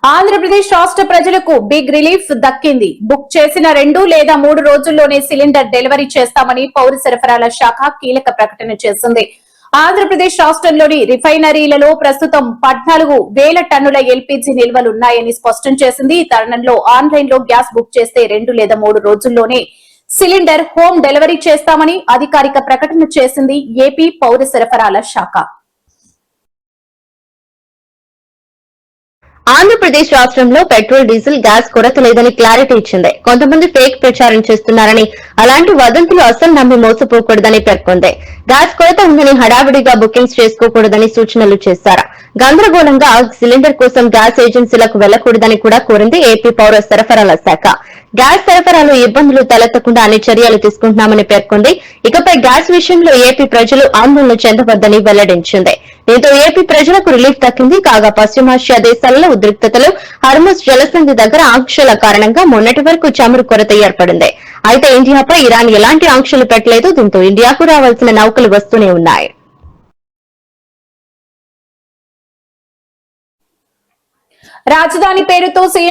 ఆంధ్రప్రదేశ్ రాష్ట్ర ప్రజలకు big relief దక్కింది. బుక్ చేసిన 2 లేదా 3 రోజుల్లోనే సిలిండర్ డెలివరీ చేస్తామని పౌర సరఫరాల శాఖ కీలక ప్రకటన చేసింది. ఆంధ్రప్రదేశ్ రాష్ట్రంలోని రిఫైనరీలలో ప్రస్తుతం 14,000 టన్నుల ఎల్పీజీ నిల్వలున్నాయని స్పష్టం చేసింది. ఈ తరుణంలో ఆన్లైన్ లో గ్యాస్ బుక్ చేస్తే 2 లేదా 3 రోజుల్లోనే సిలిండర్ హోమ్ డెలివరీ చేస్తామని అధికారిక ప్రకటన చేసింది ఏపీ పౌర సరఫరాల శాఖ. ఆంధ్రప్రదేశ్ రాష్ట్రంలో పెట్రోల్, డీజిల్, గ్యాస్ కొరత లేదని క్లారిటీ ఇచ్చింది. కొంతమంది ఫేక్ ప్రచారం చేస్తున్నారని, అలాంటి వదంతులు అస్సలు నమ్మి మోసపోకూడదని పేర్కొంది. గ్యాస్ కొరత ఉందని హడావిడిగా బుకింగ్స్ చేసుకోకూడదని సూచనలు చేశారు. గందరగోళంగా సిలిండర్ కోసం గ్యాస్ ఏజెన్సీలకు వెళ్లకూడదని కూడా కోరింది ఏపీ పౌర సరఫరాల శాఖ. గ్యాస్ సరఫరాలో ఇబ్బందులు తలెత్తకుండా అన్ని చర్యలు తీసుకుంటున్నామని పేర్కొంది. ఇకపై గ్యాస్ విషయంలో ఏపీ ప్రజలు ఆందోళన చెందవద్దని వెల్లడించింది. దీంతో ఏపీ ప్రజలకు రిలీఫ్ దక్కింది. కాగా పశ్చిమాసియా దేశాలలో ఉద్రిక్తతలు, హర్ముజ్ జలసంధి దగ్గర ఆంక్షల కారణంగా మొన్నటి వరకు చమురు కొరత ఏర్పడింది. అయితే ఇండియాపై ఇరాన్ ఎలాంటి ఆంక్షలు పెట్టలేదు. దీంతో ఇండియాకు రావాల్సిన నౌకలు వస్తూనే ఉన్నాయి. రాజధాని పేరుతో